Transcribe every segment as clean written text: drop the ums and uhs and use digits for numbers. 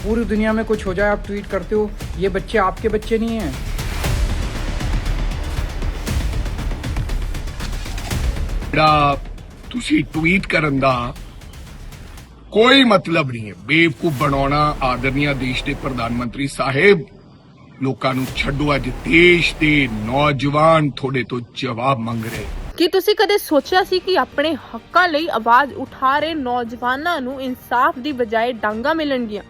पूरी दुनिया में कुछ हो जाए आप ट्वीट करते हो। ये बच्चे आपके बच्चे नहीं हैं। ਜਿਹੜਾ ਤੁਸੀਂ ਟਵੀਟ ਕਰਨ ਦਾ ਕੋਈ ਮਤਲਬ ਨਹੀਂ ਹੈ। ਬੇਵਕੂਫ ਬਣਾਉਣਾ। ਆਦਰਨੀय ਦੇਸ਼ ਦੇ ਪ੍ਰਧਾਨ ਮੰਤਰੀ ਸਾਹਿਬ, ਲੋਕਾਂ ਨੂੰ ਛੱਡੋ। ਅੱਜ ਦੇਸ਼ ਦੇ ਨੌਜਵਾਨ ਤੁਹਾਡੇ ਤੋਂ ਜਵਾਬ ਮੰਗ ਰਹੇ। ਕੀ ਤੁਸੀਂ ਕਦੇ ਸੋਚਿਆ ਸੀ ਕਿ ਆਪਣੇ ਹੱਕਾਂ ਲਈ ਆਵਾਜ਼ ਉਠਾ ਰਹੇ ਨੌਜਵਾਨਾਂ ਨੂੰ ਇਨਸਾਫ ਦੀ ਬਜਾਏ ਡਾਂਗਾ ਮਿਲਣਗੀਆਂ?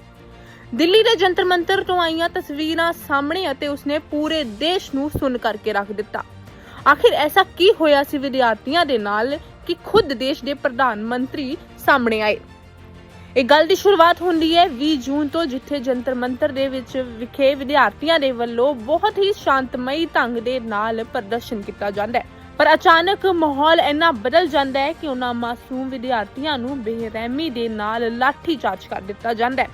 ਦਿੱਲੀ ਦੇ ਜੰਤਰ ਮੰਤਰ ਤੋਂ ਆਈਆਂ ਤਸਵੀਰਾਂ ਸਾਹਮਣੇ ਅਤੇ ਉਸਨੇ ਪੂਰੇ ਦੇਸ਼ ਨੂੰ ਸੁੰਨ ਕਰਕੇ ਰੱਖ ਦਿੱਤਾ। ਆਖਿਰ ਐਸਾ ਕੀ ਹੋਇਆ ਸੀ ਵਿਦਿਆਰਥੀਆਂ ਦੇ ਨਾਲ ਕਿ ਖੁਦ ਦੇਸ਼ ਦੇ ਪ੍ਰਧਾਨ ਮੰਤਰੀ ਸਾਹਮਣੇ ਆਏ? ਇਹ ਗੱਲ ਦੀ ਸ਼ੁਰੂਆਤ ਹੁੰਦੀ ਹੈ 20 ਜੂਨ ਤੋਂ, ਜਿੱਥੇ ਜੰਤਰ ਮੰਤਰ ਦੇ ਵਿੱਚ ਵਿਖੇ ਵਿਦਿਆਰਥੀਆਂ ਦੇ ਵੱਲੋਂ ਬਹੁਤ ਹੀ ਸ਼ਾਂਤਮਈ ਢੰਗ ਦੇ ਨਾਲ ਪ੍ਰਦਰਸ਼ਨ ਕੀਤਾ ਜਾਂਦਾ ਹੈ। ਪਰ ਅਚਾਨਕ ਮਾਹੌਲ ਇੰਨਾ ਬਦਲ ਜਾਂਦਾ ਹੈ ਕਿ ਉਹਨਾਂ ਮਾਸੂਮ ਵਿਦਿਆਰਥੀਆਂ ਨੂੰ ਬੇਰਹਿਮੀ ਦੇ ਨਾਲ ਲਾਠੀ ਚਾਰਜ ਕਰ ਦਿੱਤਾ ਜਾਂਦਾ ਹੈ।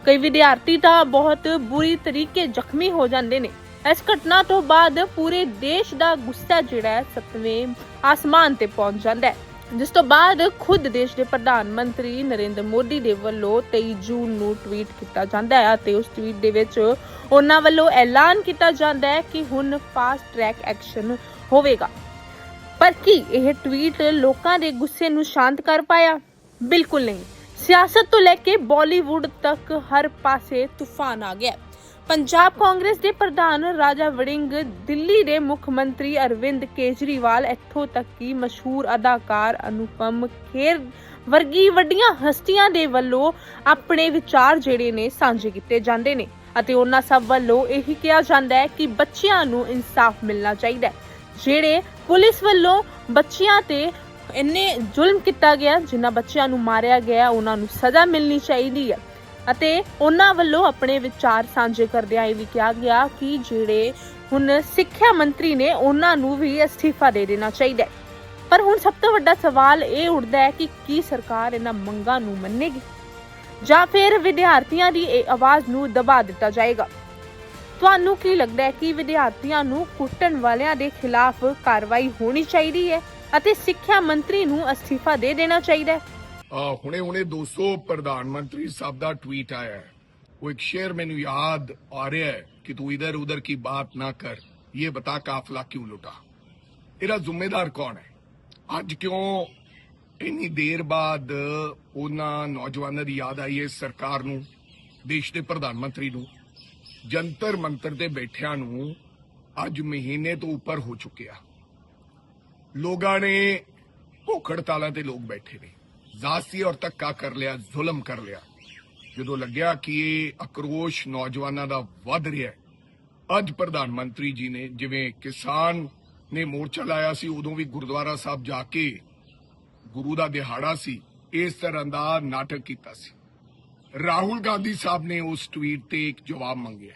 ਕਈ ਵਿਦਿਆਰਥੀ ਤਾਂ ਬਹੁਤ ਬੁਰੀ ਤਰੀਕੇ ਜ਼ਖਮੀ ਹੋ ਜਾਂਦੇ ਨੇ। ਇਸ ਘਟਨਾ ਤੋਂ ਬਾਅਦ ਪੂਰੇ ਦੇਸ਼ ਦਾ ਗੁੱਸਾ ਜਿਹੜਾ ਹੈ 7ਵੇਂ ਆਸਮਾਨ ਤੇ ਪਹੁੰਚ ਜਾਂਦਾ ਹੈ, ਜਿਸ ਤੋਂ ਬਾਅਦ ਖੁਦ ਦੇਸ਼ ਦੇ ਪ੍ਰਧਾਨ ਮੰਤਰੀ ਨਰਿੰਦਰ ਮੋਦੀ ਦੇ ਵੱਲੋਂ 23 ਜੂਨ ਨੂੰ ਟਵੀਟ ਕੀਤਾ ਜਾਂਦਾ ਹੈ ਅਤੇ ਉਸ ਟਵੀਟ ਦੇ ਵਿੱਚ ਉਹਨਾਂ ਵੱਲੋਂ ਐਲਾਨ ਕੀਤਾ ਜਾਂਦਾ ਹੈ ਕਿ ਹੁਣ ਫਾਸਟ ਟਰੈਕ ਐਕਸ਼ਨ ਹੋਵੇਗਾ। ਪਰ ਕੀ ਇਹ ਟਵੀਟ ਲੋਕਾਂ ਦੇ ਗੁੱਸੇ ਨੂੰ ਸ਼ਾਂਤ ਕਰ ਪਾਇਆ? ਬਿਲਕੁਲ ਨਹੀਂ। ਸਿਆਸਤ ਤੋਂ ਲੈ ਕੇ ਬਾਲੀਵੁੱਡ ਤੱਕ ਹਰ ਪਾਸੇ ਤੂਫਾਨ ਆ ਗਿਆ। ਪੰਜਾਬ ਕਾਂਗਰਸ ਦੇ ਪ੍ਰਧਾਨ ਰਾਜਾ ਵੜਿੰਗ, ਦਿੱਲੀ ਦੇ ਮੁੱਖ ਮੰਤਰੀ ਅਰਵਿੰਦ ਕੇਜਰੀਵਾਲ, ਇੱਥੋਂ ਤੱਕ ਕਿ ਮਸ਼ਹੂਰ ਅਦਾਕਾਰ ਅਨੁਪਮ ਖੇਰ ਵਰਗੀ ਵੱਡੀਆਂ ਹਸਤੀਆਂ ਦੇ ਵੱਲੋਂ ਆਪਣੇ ਵਿਚਾਰ ਜਿਹੜੇ ਨੇ ਸਾਂਝੇ ਕੀਤੇ ਜਾਂਦੇ ਨੇ ਅਤੇ ਉਹਨਾਂ ਸਭ ਵੱਲੋਂ ਇਹੀ ਕਿਹਾ ਜਾਂਦਾ ਹੈ ਕਿ ਬੱਚਿਆਂ ਨੂੰ ਇਨਸਾਫ ਮਿਲਣਾ ਚਾਹੀਦਾ ਹੈ। ਜਿਹੜੇ ਪੁਲਿਸ ਵੱਲੋਂ ਬੱਚਿਆਂ ਤੇ ਇੰਨੇ ਜ਼ੁਲਮ ਕੀਤਾ ਗਿਆ, ਜਿਨ੍ਹਾਂ ਬੱਚਿਆਂ ਨੂੰ ਮਾਰਿਆ ਗਿਆ, ਉਹਨਾਂ ਨੂੰ ਸਜ਼ਾ ਮਿਲਣੀ ਚਾਹੀਦੀ ਹੈ ਅਤੇ ਉਹਨਾਂ ਵੱਲੋਂ ਆਪਣੇ ਵਿਚਾਰ ਸਾਂਝੇ ਕਰਦਿਆਂ ਇਹ ਵੀ ਕਿਹਾ ਗਿਆ ਕਿ ਜਿਹੜੇ ਹੁਣ ਸਿੱਖਿਆ ਮੰਤਰੀ ਨੇ ਉਹਨਾਂ ਨੂੰ ਵੀ ਅਸਤੀਫਾ ਦੇ ਦੇਣਾ ਚਾਹੀਦਾ ਹੈ। ਪਰ ਹੁਣ ਸਭ ਤੋਂ ਵੱਡਾ ਸਵਾਲ ਇਹ ਉੱਠਦਾ ਹੈ ਕਿ ਕੀ ਸਰਕਾਰ ਇਹਨਾਂ ਮੰਗਾਂ ਨੂੰ ਮੰਨੇਗੀ ਜਾਂ ਫਿਰ ਵਿਦਿਆਰਥੀਆਂ ਦੀ ਇਹ ਆਵਾਜ਼ ਨੂੰ ਦਬਾ ਦਿੱਤਾ ਜਾਏਗਾ? ਤੁਹਾਨੂੰ ਕੀ ਲੱਗਦਾ ਹੈ ਕਿ ਵਿਦਿਆਰਥੀਆਂ ਨੂੰ ਕੁੱਟਣ ਵਾਲਿਆਂ ਦੇ ਖਿਲਾਫ ਕਾਰਵਾਈ ਹੋਣੀ ਚਾਹੀਦੀ ਹੈ ਅਤੇ ਸਿੱਖਿਆ ਮੰਤਰੀ ਨੂੰ ਅਸਤੀਫਾ ਦੇ ਦੇਣਾ ਚਾਹੀਦਾ ਹੈ? ਹੁਣੇ ਦੋਸਤੋ, ਪ੍ਰਧਾਨ ਮੰਤਰੀ ਸਾਹਿਬ ਦਾ ਟਵੀਟ ਆਇਆ ਹੈ। वो एक शेर मैंने याद आ रहा है कि तू इधर उधर की बात ना कर, ये बता काफिला क्यों लुटा। ਇਹਦਾ ਜ਼ਿੰਮੇਦਾਰ ਕੌਣ ਹੈ? ਅੱਜ ਕਿਉਂ ਇੰਨੀ ਦੇਰ ਬਾਅਦ ਉਹਨਾਂ ਨੌਜਵਾਨਾਂ ਦੀ ਯਾਦ ਆਈ ਹੈ ਸਰਕਾਰ ਨੂੰ, ਦੇਸ਼ ਦੇ ਪ੍ਰਧਾਨ ਮੰਤਰੀ ਨੂੰ? ਜੰਤਰ ਮੰਤਰ ਤੇ ਬੈਠਿਆਂ ਨੂੰ ਅੱਜ ਮਹੀਨੇ ਤੋਂ ਉੱਪਰ ਹੋ ਚੁੱਕਿਆ। ਲੋਕਾਂ ਨੇ ਭੁੱਖ ਹੜਤਾਲਾਂ ਤੇ ਲੋਕ ਬੈਠੇ ਨੇ, ਜ਼ਾਤੀ ਔਰ ਧੱਕਾ ਕਰ ਲਿਆ, ਜ਼ੁਲਮ ਕਰ ਲਿਆ। ਜਦੋਂ ਲੱਗਿਆ ਕਿ ਇਹ ਆਕਰੋਸ਼ ਨੌਜਵਾਨਾਂ ਦਾ ਵੱਧ ਰਿਹਾ ਹੈ, ਅੱਜ ਪ੍ਰਧਾਨ ਮੰਤਰੀ ਜੀ ਨੇ, ਜਿਵੇਂ ਕਿਸਾਨ ਨੇ ਮੋਰਚਾ ਲਾਇਆ ਸੀ, ਉਦੋਂ ਵੀ ਗੁਰਦੁਆਰਾ ਸਾਹਿਬ ਜਾ ਕੇ, ਗੁਰੂ ਦਾ ਦਿਹਾੜਾ ਸੀ, ਇਸ ਤਰ੍ਹਾਂ ਦਾ ਨਾਟਕ ਕੀਤਾ ਸੀ। ਰਾਹੁਲ ਗਾਂਧੀ ਸਾਹਿਬ ਨੇ ਉਸ ਟਵੀਟ ਤੇ ਇੱਕ ਜਵਾਬ ਮੰਗਿਆ।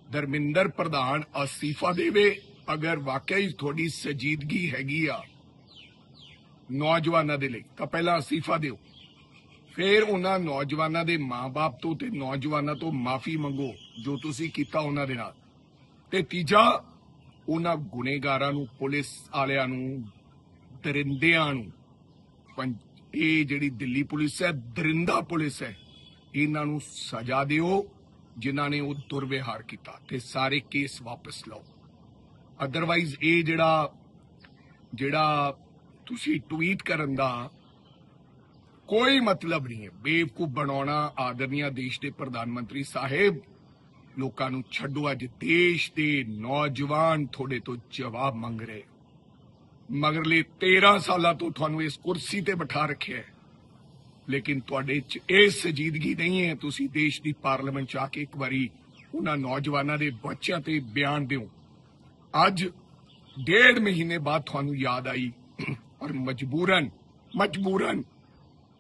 ਧਰਮਿੰਦਰ ਪ੍ਰਧਾਨ ਅਸਤੀਫਾ ਦੇਵੇ ਅਗਰ ਵਾਕਈ ਤੁਹਾਡੀ ਸੰਜੀਦਗੀ ਹੈਗੀ ਆ ਨੌਜਵਾਨਾਂ ਦੇ ਲਈ, ਤਾਂ ਪਹਿਲਾਂ ਅਸਤੀਫਾ ਦਿਓ, ਫਿਰ ਉਹਨਾਂ ਨੌਜਵਾਨਾਂ ਦੇ ਮਾਂ-ਬਾਪ ਤੋਂ ਤੇ ਨੌਜਵਾਨਾਂ ਤੋਂ ਮਾਫੀ ਮੰਗੋ ਜੋ ਤੁਸੀਂ ਕੀਤਾ ਉਹਨਾਂ ਦੇ ਨਾਲ। ਤੇ ਤੀਜਾ, ਉਹਨਾਂ ਗੁਨੇਗਾਰਾਂ ਨੂੰ, ਪੁਲਿਸ ਵਾਲਿਆਂ ਨੂੰ, ਦਰਿੰਦਿਆਂ ਨੂੰ, ਇਹ ਜਿਹੜੀ ਦਿੱਲੀ ਪੁਲਿਸ ਹੈ ਦਰਿੰਦਾ ਪੁਲਿਸ ਹੈ, ਇਹਨਾਂ ਨੂੰ ਸਜ਼ਾ ਦਿਓ ਜਿਨ੍ਹਾਂ ਨੇ ਉਹ ਦੁਰਵਿਹਾਰ ਕੀਤਾ, ਤੇ ਸਾਰੇ ਕੇਸ ਵਾਪਸ ਲਓ। ਅਦਰਵਾਈਜ਼ ਇਹ ਜਿਹੜਾ ਤੁਸੀਂ ਟਵੀਟ ਕਰਨ ਦਾ ਕੋਈ ਮਤਲਬ ਨਹੀਂ ਹੈ। ਬੇਵਕੂਫ ਬਣਾਉਣਾ। ਆਦਰਨੀय ਦੇਸ਼ ਦੇ ਪ੍ਰਧਾਨ ਮੰਤਰੀ ਸਾਹਿਬ, ਲੋਕਾਂ ਨੂੰ ਛੱਡੋ। ਅੱਜ ਦੇਸ਼ ਦੇ ਨੌਜਵਾਨ ਤੁਹਾਡੇ ਤੋਂ ਜਵਾਬ ਮੰਗ ਰਹੇ। ਮਗਰਲੇ 13 ਸਾਲਾਂ ਤੋਂ ਤੁਹਾਨੂੰ ਇਸ ਕੁਰਸੀ ਤੇ ਬਿਠਾ ਰੱਖਿਆ ਹੈ, ਲੇਕਿਨ ਤੁਹਾਡੇ 'ਚ ਇਹ ਸੰਜੀਦਗੀ ਨਹੀਂ ਹੈ। ਤੁਸੀਂ ਦੇਸ਼ ਦੀ ਪਾਰਲੀਮੈਂਟ 'ਚ ਆ ਕੇ ਇੱਕ ਵਾਰੀ ਉਹਨਾਂ ਨੌਜਵਾਨਾਂ ਦੇ ਬੱਚਿਆਂ ਤੇ ਬਿਆਨ ਦਿਓ। ਅੱਜ 1.5 ਮਹੀਨੇ ਬਾਅਦ ਤੁਹਾਨੂੰ ਯਾਦ ਆਈ ਔਰ ਮਜਬੂਰਨ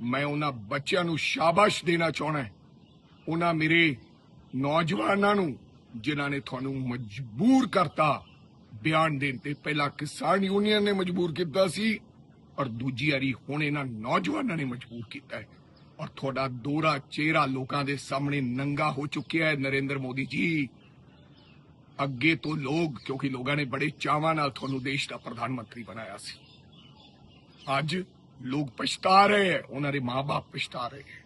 ਮੈਂ ਉਹਨਾਂ ਬੱਚਿਆਂ ਨੂੰ ਸ਼ਾਬਾਸ਼ ਦੇਣਾ ਚਾਹੁੰਦਾ। ਉਹਨਾਂ ਮੇਰੇ ਨੌਜਵਾਨਾਂ ਨੂੰ ਜਿਨ੍ਹਾਂ ਨੇ ਤੁਹਾਨੂੰ ਮਜਬੂਰ ਕਰਤਾ ਬਿਆਨ ਦੇਣ ਤੇ। ਪਹਿਲਾਂ ਕਿਸਾਨ ਯੂਨੀਅਨ ਨੇ ਮਜਬੂਰ ਕੀਤਾ ਸੀ ਔਰ ਦੂਜੀ ਵਾਰੀ ਹੁਣ ਇਹਨਾਂ ਨੌਜਵਾਨਾਂ ਨੇ ਮਜਬੂਰ ਕੀਤਾ ਹੈ। ਔਰ ਤੁਹਾਡਾ ਦੋਹਰਾ ਚਿਹਰਾ ਲੋਕਾਂ ਦੇ ਸਾਹਮਣੇ ਨੰਗਾ ਹੋ ਚੁੱਕਿਆ ਹੈ। ਨਰਿੰਦਰ ਮੋਦੀ ਜੀ, ਅੱਗੇ ਤੋਂ ਲੋਕ, ਕਿਉਂਕਿ ਲੋਕਾਂ ਨੇ ਬੜੇ ਚਾਵਾਂ ਨਾਲ ਤੁਹਾਨੂੰ ਦੇਸ਼ ਦਾ ਪ੍ਰਧਾਨ ਮੰਤਰੀ ਬਣਾਇਆ ਸੀ, ਅੱਜ ਲੋਕ ਪਛਤਾ ਰਹੇ ਹੈ, ਉਹਨਾਂ ਦੇ ਮਾਂ-ਬਾਪ ਪਛਤਾ ਰਹੇ ਹੈ।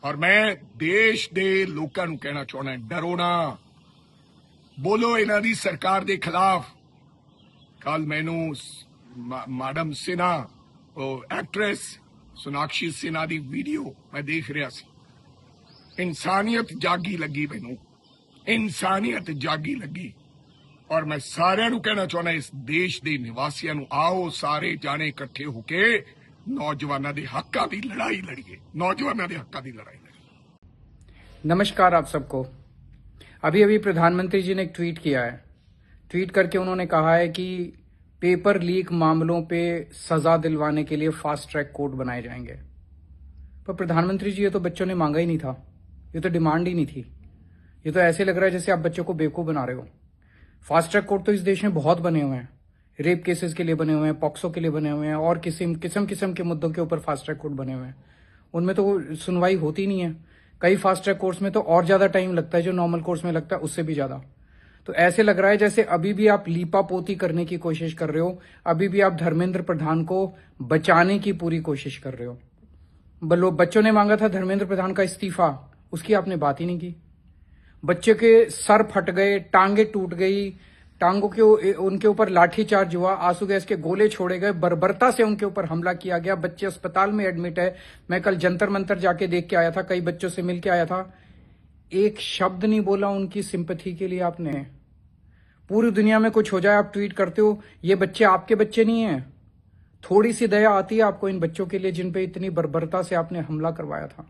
और मैं देश दे लोकां नूं कहना चाहना, डरो ना, बोलो इन्हां दी सरकार दे खिलाफ। कल मैनू मैडम सिन्हा, एक्ट्रेस सोनाक्षी सिन्हा दी वीडियो मैं देख रहा सी। इंसानियत जागी लगी, मैनू इंसानियत जागी लगी। और मैं सारिਆਂ ਨੂੰ कहना चाहना, इस देश ਦੇ ਨਿਵਾਸੀਆਂ ਨੂੰ, आओ सारे जाने इकट्ठे होके नौजवानों के हकों की लड़ाई लड़िए, नौजवानों के हकों की लड़ाई लड़िए। नमस्कार आप सबको। अभी अभी प्रधानमंत्री जी ने एक ट्वीट किया है। ट्वीट करके उन्होंने कहा है कि पेपर लीक मामलों पे सजा दिलवाने के लिए फास्ट ट्रैक कोर्ट बनाए जाएंगे। पर प्रधानमंत्री जी, ये तो बच्चों ने मांगा ही नहीं था, ये तो डिमांड ही नहीं थी। ये तो ऐसे लग रहा है जैसे आप बच्चों को बेवकूफ बना रहे हो। फास्ट ट्रैक कोर्ट तो इस देश में बहुत बने हुए हैं, रेप केसेस के लिए बने हुए हैं, पॉक्सो के लिए बने हुए हैं, और किस्म किस्म के मुद्दों के ऊपर फास्ट ट्रैक कोर्ट बने हुए हैं। उनमें तो सुनवाई होती नहीं है। कई फास्ट ट्रैक कोर्ट्स में तो और ज्यादा टाइम लगता है, जो नॉर्मल कोर्ट्स में लगता है उससे भी ज्यादा। तो ऐसे लग रहा है जैसे अभी भी आप लीपापोती करने की कोशिश कर रहे हो, अभी भी आप धर्मेंद्र प्रधान को बचाने की पूरी कोशिश कर रहे हो। बच्चों ने मांगा था धर्मेंद्र प्रधान का इस्तीफा, उसकी आपने बात ही नहीं की। बच्चे के सर फट गए, टांगे टूट गई, टांगों के उनके ऊपर लाठीचार्ज हुआ, आंसू गैस के गोले छोड़े गए, बर्बरता से उनके ऊपर हमला किया गया। बच्चे अस्पताल में एडमिट है। मैं कल जंतर मंतर जाके देख के आया था, कई बच्चों से मिल के आया था। एक शब्द नहीं बोला उनकी सिंपैथी के लिए आपने। पूरी दुनिया में कुछ हो जाए आप ट्वीट करते हो, ये बच्चे आपके बच्चे नहीं है। थोड़ी सी दया आती है आपको इन बच्चों के लिए जिन पे इतनी बर्बरता से आपने हमला करवाया था।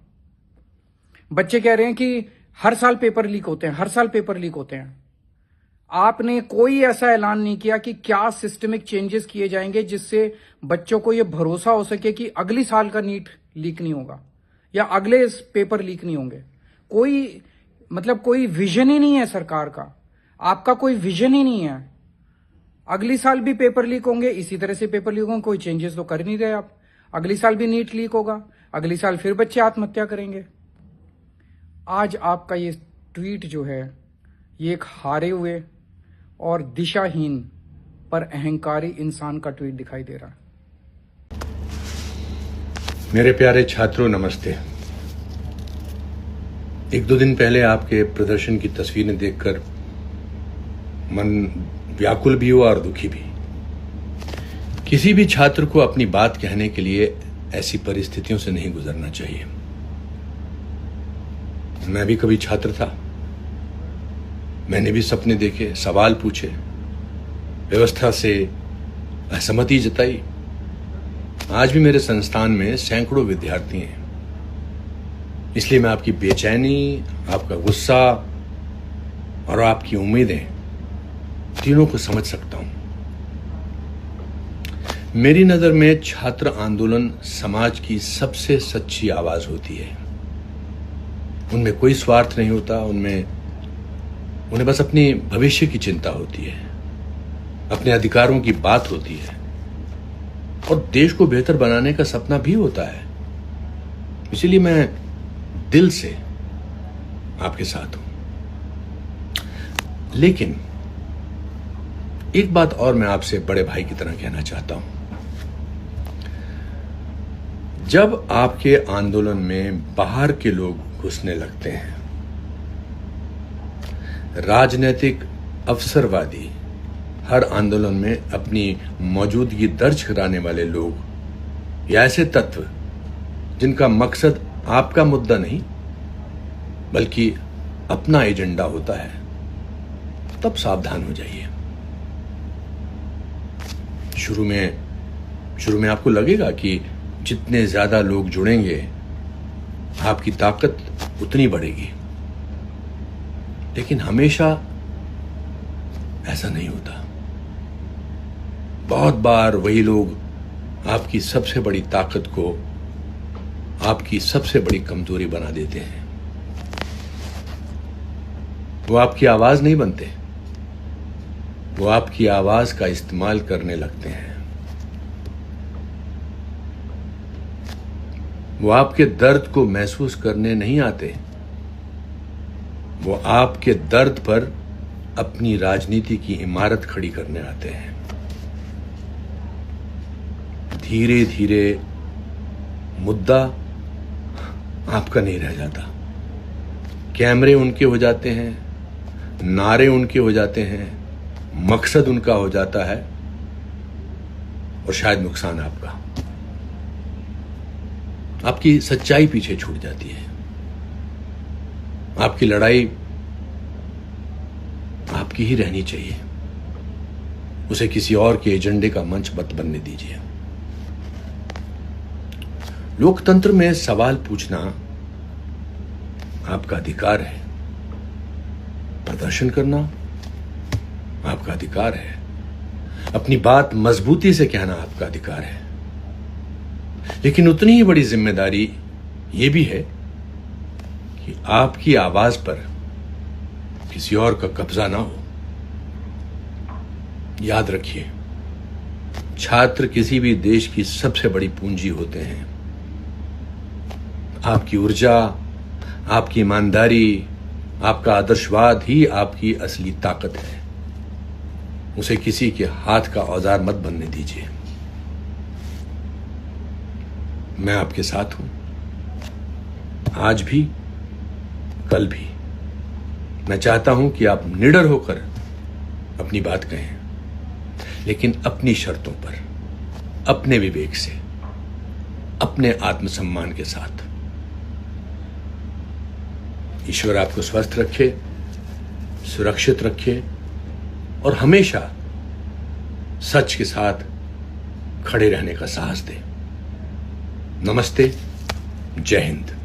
बच्चे कह रहे हैं कि हर साल पेपर लीक होते हैं, हर साल पेपर लीक होते हैं। आपने कोई ऐसा ऐलान नहीं किया कि क्या सिस्टमिक चेंजेस किए जाएंगे जिससे बच्चों को यह भरोसा हो सके कि अगली साल का नीट लीक नहीं होगा या अगले पेपर लीक नहीं होंगे। कोई विजन ही नहीं है सरकार का, आपका कोई विजन ही नहीं है। अगली साल भी पेपर लीक होंगे, इसी तरह से पेपर लीक होंगे, कोई चेंजेस तो कर नहीं रहे आप। अगली साल भी नीट लीक होगा, अगली साल फिर बच्चे आत्महत्या करेंगे। आज आपका ये ट्वीट जो है, ये एक हारे हुए और दिशाहीन पर अहंकारी इंसान का ट्वीट दिखाई दे रहा है। मेरे प्यारे छात्रों, नमस्ते। एक दो दिन पहले आपके प्रदर्शन की तस्वीरें देखकर मन व्याकुल भी हुआ और दुखी भी। किसी भी छात्र को अपनी बात कहने के लिए ऐसी परिस्थितियों से नहीं गुजरना चाहिए। मैं भी कभी छात्र था, मैंने भी सपने देखे, सवाल पूछे, व्यवस्था से असहमति जताई। आज भी मेरे संस्थान में सैकड़ों विद्यार्थी हैं, इसलिए मैं आपकी बेचैनी, आपका गुस्सा और आपकी उम्मीदें तीनों को समझ सकता हूं। मेरी नजर में छात्र आंदोलन समाज की सबसे सच्ची आवाज होती है। उनमें कोई स्वार्थ नहीं होता, उन्हें बस अपनी भविष्य की चिंता होती है, अपने अधिकारों की बात होती है और देश को बेहतर बनाने का सपना भी होता है। इसीलिए मैं दिल से आपके साथ हूं। लेकिन एक बात और मैं आपसे बड़े भाई की तरह कहना चाहता हूं। जब आपके आंदोलन में बाहर के लोग घुसने लगते हैं, राजनीतिक अवसरवादी, हर आंदोलन में अपनी मौजूदगी दर्ज कराने वाले लोग या ऐसे तत्व जिनका मकसद आपका मुद्दा नहीं बल्कि अपना एजेंडा होता है, तब सावधान हो जाइए। शुरू में आपको लगेगा कि जितने ज्यादा लोग जुड़ेंगे आपकी ताकत उतनी बढ़ेगी, लेकिन हमेशा ऐसा नहीं होता। बहुत बार वही लोग आपकी सबसे बड़ी ताकत को आपकी सबसे बड़ी कमजोरी बना देते हैं। वो आपकी आवाज नहीं बनते, वो आपकी आवाज का इस्तेमाल करने लगते हैं। वो आपके दर्द को महसूस करने नहीं आते, वो आपके दर्द पर अपनी राजनीति की इमारत खड़ी करने आते हैं। धीरे धीरे मुद्दा आपका नहीं रह जाता। कैमरे उनके हो जाते हैं, नारे उनके हो जाते हैं, मकसद उनका हो जाता है और शायद नुकसान आपका। आपकी सच्चाई पीछे छूट जाती है। आपकी लड़ाई आपकी ही रहनी चाहिए। उसे किसी और के एजेंडे का मंच मत बनने दीजिए। लोकतंत्र में सवाल पूछना आपका अधिकार है, प्रदर्शन करना आपका अधिकार है, अपनी बात मजबूती से कहना आपका अधिकार है। लेकिन उतनी ही बड़ी जिम्मेदारी यह भी है कि आपकी आवाज पर किसी और का कब्जा ना हो। याद रखिए, छात्र किसी भी देश की सबसे बड़ी पूंजी होते हैं। आपकी ऊर्जा, आपकी ईमानदारी, आपका आदर्शवाद ही आपकी असली ताकत है। उसे किसी के हाथ का औजार मत बनने दीजिए। मैं आपके साथ हूं, आज भी, कल भी। मैं चाहता हूं कि आप निडर होकर अपनी बात कहें, लेकिन अपनी शर्तों पर, अपने विवेक से, अपने आत्मसम्मान के साथ। ईश्वर आपको स्वस्थ रखे, सुरक्षित रखे और हमेशा सच के साथ खड़े रहने का साहस दे। नमस्ते, जय हिंद।